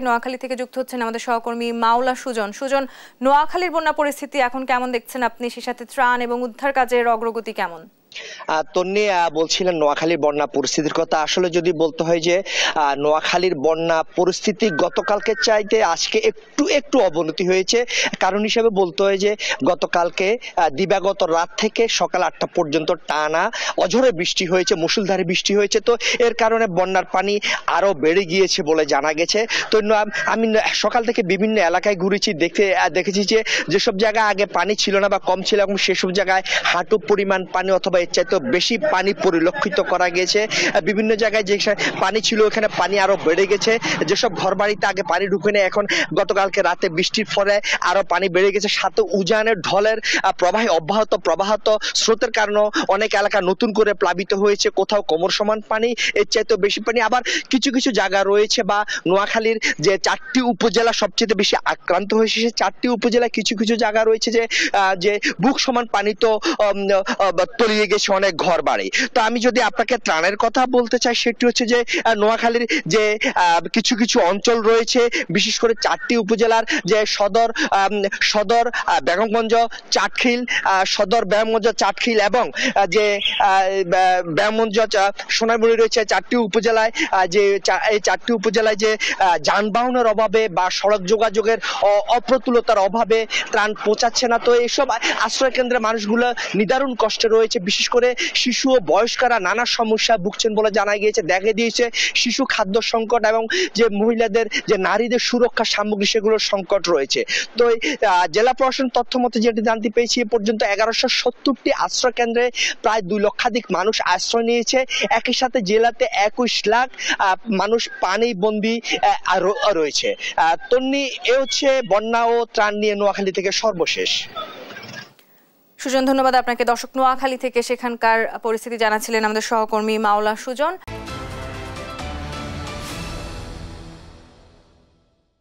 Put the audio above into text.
নোয়াখালী থেকে যুক্ত হচ্ছেন আমাদের সহকর্মী মাওলা সুজন। সুজন, নোয়াখালীর বন্যা পরিস্থিতি এখন কেমন দেখছেন আপনি? সে সাথে ত্রাণ এবং উদ্ধার কাজের অগ্রগতি কেমন? তন্নি বলছিলেন নোয়াখালীর বন্যা পরিস্থিতির কথা। আসলে যদি বলতে হয় যে নোয়াখালীর বন্যা পরিস্থিতি গতকালকে চাইতে আজকে একটু একটু অবনতি হয়েছে। কারণ হিসেবে বলতে হয় যে গতকালকে দিবাগত রাত থেকে সকাল 8টা পর্যন্ত টানা অঝরে বৃষ্টি হয়েছে, মুষলধারে বৃষ্টি হয়েছে। তো এর কারণে বন্যার পানি আরো বেড়ে গিয়েছে বলে জানা গেছে। তো আমি সকাল থেকে বিভিন্ন এলাকায় ঘুরেছি, দেখেছি যে যেসব জায়গায় আগে পানি ছিল না বা কম ছিল এবং সেসব জায়গায় হাঁটু পরিমাণ পানি অথবা এর চাইতে বেশি পানি পরিলক্ষিত করা গেছে। বিভিন্ন জায়গায় যে পানি ছিল ওখানে পানি আরো বেড়ে গেছে। যেসব ঘর বাড়িতে আগে পানি ঢুকে নেই, এখন গতকালকে রাতে বৃষ্টির ফলে আরো পানি বেড়ে গেছে। সাথে উজানের ঢলের প্রবাহে প্রবাহিত স্রোতের কারণে অনেক এলাকা নতুন করে প্লাবিত হয়েছে। কোথাও কোমর সমান পানি, এর চাইতে বেশি পানি। আবার কিছু কিছু জায়গা রয়েছে বা নোয়াখালীর যে 4টি উপজেলা সবচেয়ে বেশি আক্রান্ত হয়েছে, সেই 4টি উপজেলা কিছু কিছু জায়গা রয়েছে যে বুক সমান পানি তো তলিয়ে গেছে অনেক ঘর বাড়ি। তো আমি যদি আপনাকে ত্রাণের কথা বলতে চাই, সেটি হচ্ছে যে নোয়াখালীর যে কিছু কিছু অঞ্চল রয়েছে, বিশেষ করে 4টি উপজেলার যে সদর বেগমগঞ্জ, চাটখিল, সদর বেগমগঞ্জ, চাটখিল এবং যে বেগমগঞ্জ সোনারমুড়ি রয়েছে, 4টি উপজেলায় এই 4টি উপজেলায় যে যানবাহনের অভাবে বা সড়ক যোগাযোগের অপ্রতুলতার অভাবে ত্রাণ পৌঁছাচ্ছে না। তো এইসব আশ্রয় কেন্দ্রে মানুষগুলো নিদারুণ কষ্টে রয়েছে। বিশেষ করে শিশু ও বয়স্করা নানা সমস্যা ভুগছেন বলে জানা গিয়েছে। দেখা দিয়েছে শিশু খাদ্য সংকট এবং যে মহিলাদের যে নারীদের সুরক্ষা সামগ্রী সেগুলোর সংকট রয়েছে। তো জেলা প্রশাসন তথ্য মতে যেটি জানতে পেরেছি, এ পর্যন্ত 1170টি আশ্রয় কেন্দ্রে প্রায় 2 লক্ষাধিক মানুষ আশ্রয় নিয়েছে। একই সাথে জেলাতে 21 লাখ মানুষ পানি বন্দী রয়েছে। তন্নি, এ হচ্ছে বন্যা ও ত্রাণ নিয়ে নোয়াখালী থেকে সর্বশেষ। সুজন, ধন্যবাদ আপনাকে। দর্শক, নোয়াখালী থেকে সেখানকার পরিস্থিতি জানাচ্ছিলেন আমাদের সহকর্মী মাওলা সুজন।